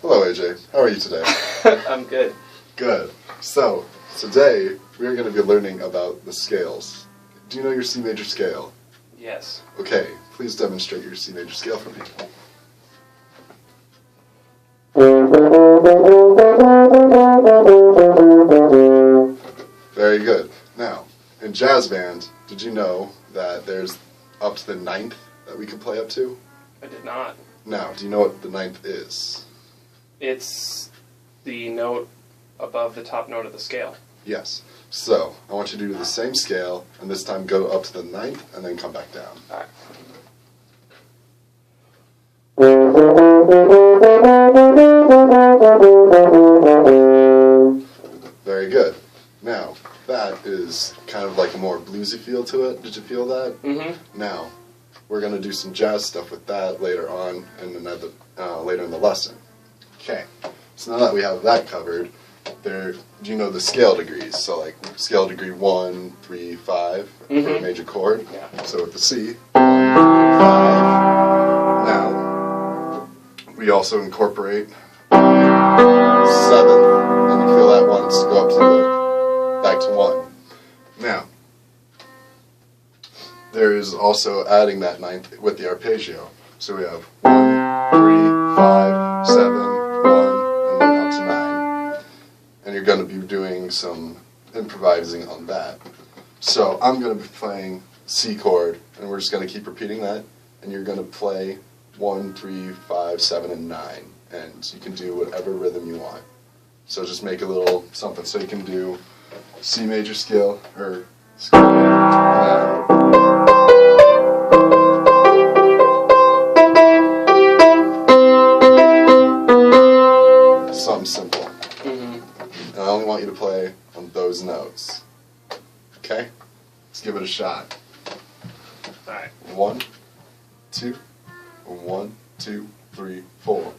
Hello AJ, how are you today? I'm good. Good. So, today we are going to be learning about the scales. Do you know your C major scale? Yes. Okay, please demonstrate your C major scale for me. Very good. Now, in jazz band, did you know that there's up to the ninth that we can play up to? I did not. Now, do you know what the ninth is? It's the note above the top note of the scale. Yes. So, I want you to do the same scale, and this time go up to the ninth, and then come back down. All right. Very good. Now, that is kind of like a more bluesy feel to it. Did you feel that? Mm-hmm. Now, we're going to do some jazz stuff with that later on, and later in the lesson. Okay. So now that we have that covered, do you know the scale degrees? So like scale degree 1, 3, 5 for a major chord. Yeah. So with the C, 1, 5. Now, we also incorporate 7, and you feel that once, go up to back to 1. Now, there is also adding that ninth with the arpeggio. So we have 1, 3, 5, 7, 1, and then up to 9. And you're going to be doing some improvising on that. So I'm going to be playing C chord, and we're just going to keep repeating that. And you're going to play 1, 3, 5, 7, and 9. And you can do whatever rhythm you want. So just make a little something. So you can do C major scale, or scale. Something simple. And I only want you to play on those notes. Okay? Let's give it a shot. Alright. 1, 2, 1, 2, 3, 4.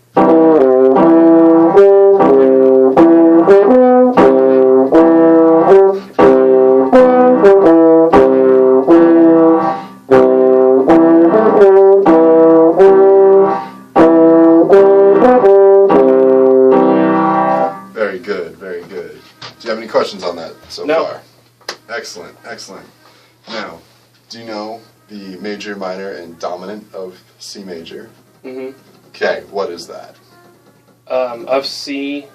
Very good, very good. Do you have any questions on that so far? Excellent, excellent. Now, do you know the major, minor, and dominant of C major? Mm-hmm. Okay, what is that? Of C,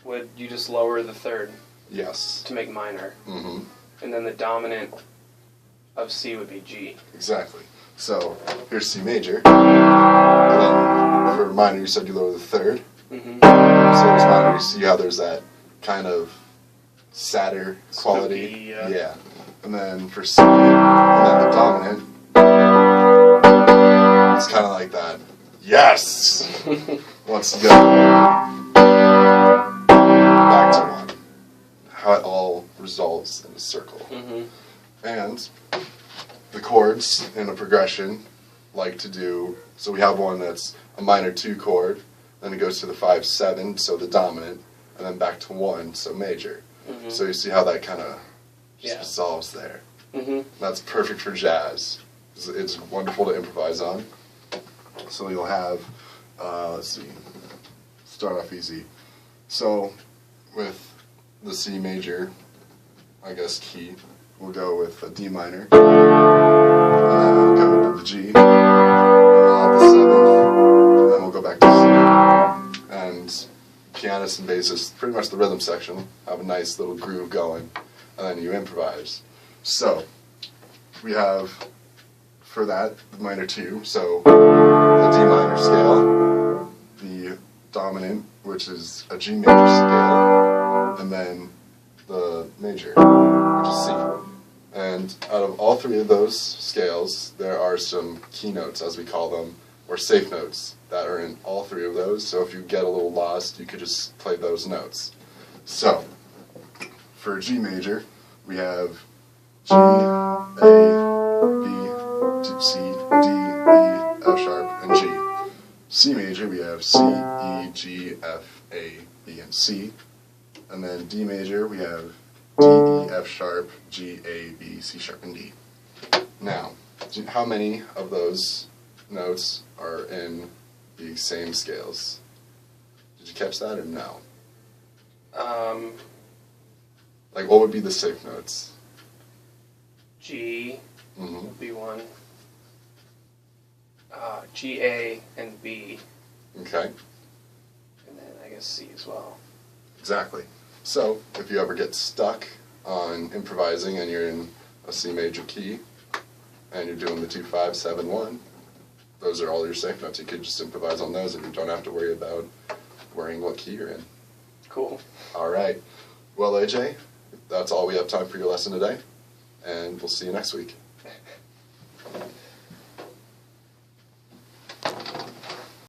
would you just lower the third Yes. to make minor? Mm-hmm. And then the dominant of C would be G. Exactly. So, here's C major. And then for minor, you said you lower the third. Mm-hmm. So there's minor, you see how there's that kind of sadder quality? Spooky, yeah. And then for C, and then the dominant, it's kind of like that. Yes! Once you go back to 1. How it all resolves in a circle. Mm-hmm. And the chords in a progression like to do, so we have one that's a minor 2 chord, then it goes to the 5-7, so the dominant, and then back to 1, so major. Mm-hmm. So you see how that kind of just resolves there. Mm-hmm. That's perfect for jazz. It's wonderful to improvise on. So you'll have, let's see, start off easy. So with the C major, I guess key, we'll go with a D minor, and then we'll go to the G, the 7th, and then we'll go back to C. And pianists and bassists, pretty much the rhythm section, have a nice little groove going, and then you improvise. So, we have, for that, the minor 2, so the D minor scale, the dominant, which is a G major scale, and then the major, which is C. And out of all 3 of those scales, there are some keynotes, as we call them, or safe notes, that are in all 3 of those. So if you get a little lost, you could just play those notes. So, for G major, we have G, A, B, C, D, E, F sharp, and G. C major, we have C, E, G, F, A, B, and C. And then D major, we have D, E, F sharp, G, A, B, C sharp, and D. Now, how many of those notes are in the same scales? Did you catch that or no? Um, Like, what would be the safe notes? G Mm-hmm. would be one. G, A, and B. Okay, And then I guess C as well. exactly. So, if you ever get stuck on improvising and you're in a C major key and you're doing the 2-5-7-1, those are all your safe notes. You could just improvise on those and you don't have to worry about worrying what key you're in. Cool. All right. Well, AJ, that's all we have time for your lesson today, and we'll see you next week.